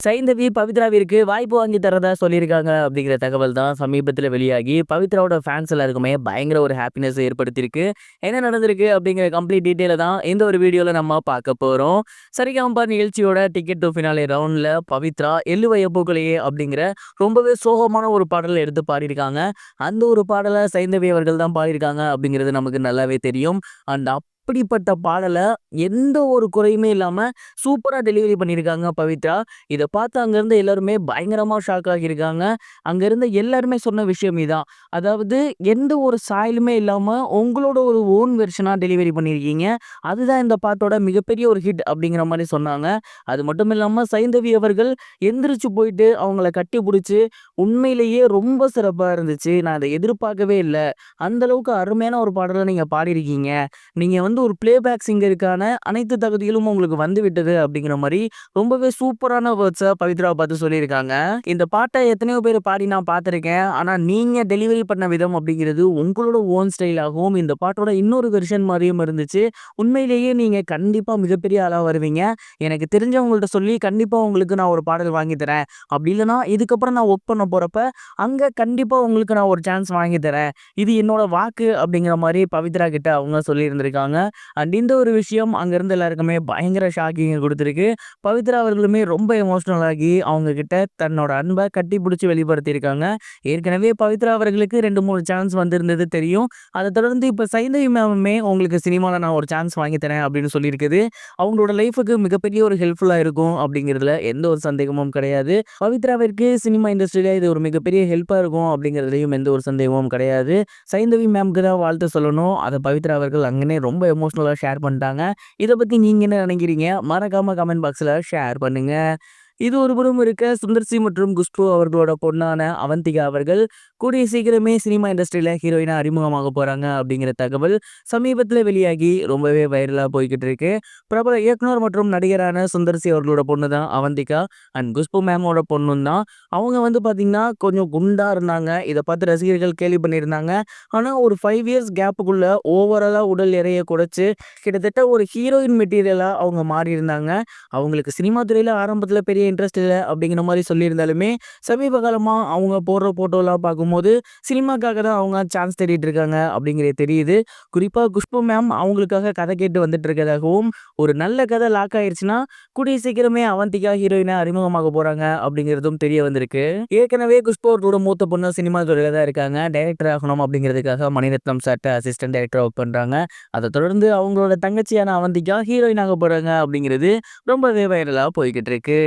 சைந்தவி பவித்ராவிற்கு வாய்ப்பு வாங்கி தரதா சொல்லியிருக்காங்க அப்படிங்கிற தகவல் தான் சமீபத்தில் வெளியாகி பவித்ராவோட ஃபேன்ஸ் எல்லாருக்குமே பயங்கர ஒரு ஹாப்பினஸ் ஏற்படுத்தியிருக்கு. என்ன நடந்திருக்கு அப்படிங்கிற கம்ப்ளீட் டீட்டெயிலை தான் இந்த ஒரு வீடியோவில் நம்ம பார்க்க போகிறோம். சரிகமபா நிகழ்ச்சியோட டிக்கெட் டு ஃபினாலே ரவுண்டில் பவித்ரா எள்ளு வயப்பூக்களையே அப்படிங்கிற ரொம்பவே சோகமான ஒரு பாடலை எடுத்து பாடியிருக்காங்க. அந்த ஒரு பாடலை சைந்தவி அவர்கள் தான் பாடியிருக்காங்க அப்படிங்கிறது நமக்கு நல்லாவே தெரியும். அண்ட் அப்படிப்பட்ட பாடலை எந்த ஒரு குறையுமே இல்லாமல் சூப்பராக டெலிவரி பண்ணியிருக்காங்க பவித்ரா. இதை பார்த்து அங்கேருந்து எல்லாருமே பயங்கரமாக ஷாக் ஆகியிருக்காங்க. அங்கேருந்து எல்லாருமே சொன்ன விஷயம் இதான். அதாவது எந்த ஒரு சாயலுமே இல்லாமல் உங்களோட ஒரு ஓன் வெர்ஷனாக டெலிவரி பண்ணியிருக்கீங்க. அதுதான் இந்த பாட்டோட மிகப்பெரிய ஒரு ஹிட் அப்படிங்கிற மாதிரி சொன்னாங்க. அது மட்டும் இல்லாமல் சைந்தவி அவர்கள் எந்திரிச்சு போயிட்டு அவங்கள கட்டி பிடிச்சி உண்மையிலேயே ரொம்ப சிறப்பாக இருந்துச்சு. நான் அதை எதிர்பார்க்கவே இல்லை. அந்தளவுக்கு அருமையான ஒரு பாடலை நீங்கள் பாடியிருக்கீங்க. நீங்கள் ஒரு பிளேபேக் சிங்கருக்கான அனைத்து தகுதிகளும் உங்களுக்கு வந்து விட்டது அப்படிங்கிற மாதிரி ரொம்பவே சூப்பரான வேர்ட்ஸை பவித்ரா பார்த்து சொல்லியிருக்காங்க. இந்த பாட்டை எத்தனையோ பேர் பாடி நான் பார்த்துருக்கேன். ஆனால் நீங்கள் டெலிவரி பண்ண விதம் அப்படிங்கிறது உங்களோட ஓன் ஸ்டைலாகவும் இந்த பாட்டோட இன்னொரு வெர்ஷன் மாதிரியும் இருந்துச்சு. உண்மையிலேயே நீங்கள் கண்டிப்பாக மிகப்பெரிய ஆளாக வருவீங்க. எனக்கு தெரிஞ்சவங்கள்ட்ட சொல்லி கண்டிப்பாக உங்களுக்கு நான் ஒரு பாடல் வாங்கி தரேன். அப்படி இல்லைனா இதுக்கப்புறம் நான் ஒர்க் பண்ண போகிறப்ப அங்கே கண்டிப்பாக உங்களுக்கு நான் ஒரு சான்ஸ் வாங்கி தரேன். இது என்னோட வாக்கு அப்படிங்கிற மாதிரி பவித்ரா கிட்ட அவங்க சொல்லியிருந்திருக்காங்க. அண்ட் இந்த ஒரு விஷயம் அங்கேருந்து எல்லாருக்குமே பயங்கர ஷாக்கிங்கை கொடுத்துருக்கு. பவித்ரா அவர்களுமே ரொம்ப எமோஷ்னல் ஆகி அவங்க கிட்ட தன்னோட அன்பை கட்டி பிடிச்சி வெளிப்படுத்தியிருக்காங்க. ஏற்கனவே பவித்ரா அவர்களுக்கு 2-3 சான்ஸ் வந்திருந்தது தெரியும். அதை தொடர்ந்து இப்போ சைந்தவி மேமுமே உங்களுக்கு சினிமாவில் நான் ஒரு சான்ஸ் வாங்கி தரேன் அப்படின்னு சொல்லியிருக்குது. அவங்களோட லைஃபுக்கு மிகப்பெரிய ஒரு ஹெல்ப்ஃபுல்லாக இருக்கும் அப்படிங்கிறதுல எந்த ஒரு சந்தேகமும் கிடையாது. பவித்ராவிற்கு சினிமா இண்டஸ்ட்ரியில் இது ஒரு மிகப்பெரிய ஹெல்ப்பாக இருக்கும் அப்படிங்கிறதுலையும் எந்த ஒரு சந்தேகமும் கிடையாது. சைந்தவி மேம்க்கு தான் வாழ்த்து சொல்லணும். அதை பவித்ரா அவர்கள் அங்கனே ரொம்ப எமோஷ்னலாக ஷேர் பண்ணிட்டாங்க. இதை பற்றி நீங்கள் என்ன நினைக்கிறீங்க? மறக்காமல் கமெண்ட் பாக்ஸில் ஷேர் பண்ணுங்கள். இது ஒரு புறம் இருக்க சுந்தர்சி மற்றும் குஷ்பு அவர்களோட பொண்ணான அவந்திகா அவர்கள் கூடிய சீக்கிரமே சினிமா இண்டஸ்ட்ரியில் ஹீரோயினா அறிமுகமாக போகிறாங்க அப்படிங்கிற தகவல் சமீபத்தில் வெளியாகி ரொம்பவே வைரலாக போய்கிட்டு இருக்கு. பிரபல இயக்குனர் மற்றும் நடிகரான சுந்தர்சி அவர்களோட பொண்ணு தான் அவந்திகா. அண்ட் குஷ்பு மேமோட பொண்ணும் தான். அவங்க பார்த்திங்கன்னா கொஞ்சம் குண்டாக இருந்தாங்க. இதை பார்த்து ரசிகர்கள் கேள்வி பண்ணியிருந்தாங்க. ஆனால் ஒரு 5 இயர்ஸ் கேப்புக்குள்ளே ஓவராலாக உடல் எடையை குறைச்சி கிட்டத்தட்ட ஒரு ஹீரோயின் மெட்டீரியலாக அவங்க மாறி இருந்தாங்க. அவங்களுக்கு சினிமா துறையில் ஆரம்பத்தில் பெரிய இன்ட்ரெஸ்ட் இல்லை அப்படிங்கிற மாதிரி சொல்லியிருந்தாலுமே சமீப காலமாக அவங்க போடுற போட்டோலாம் பார்க்கும்போது சினிமாக்காக தான் அவங்க சான்ஸ் தேடிட்டு இருக்காங்க அப்படிங்கிறது தெரியுது. குறிப்பாக குஷ்பு மேம் அவங்களுக்காக கதை கேட்டு வந்துட்டு இருக்கிறதாகவும் ஒரு நல்ல கதை லாக் ஆயிடுச்சுன்னா கூடிய சீக்கிரமே அவந்திகா ஹீரோயினா அறிமுகமாக போகிறாங்க அப்படிங்கிறதும் தெரிய வந்திருக்கு. ஏற்கனவே குஷ்பு அவர்களோட மூத்த பொண்ணு சினிமா துறையில் தான் இருக்காங்க. டைரக்டர் ஆகணும் அப்படிங்கிறதுக்காக மணிரத்னம் சார்ட்ட அசிஸ்டன்ட் டைரக்டர் ஒர்க் பண்ணுறாங்க. அதை தொடர்ந்து அவங்களோட தங்கச்சியான அவந்திகா ஹீரோயினாக போகிறாங்க அப்படிங்கிறது ரொம்பவே வைரலாக போய்கிட்டு இருக்கு.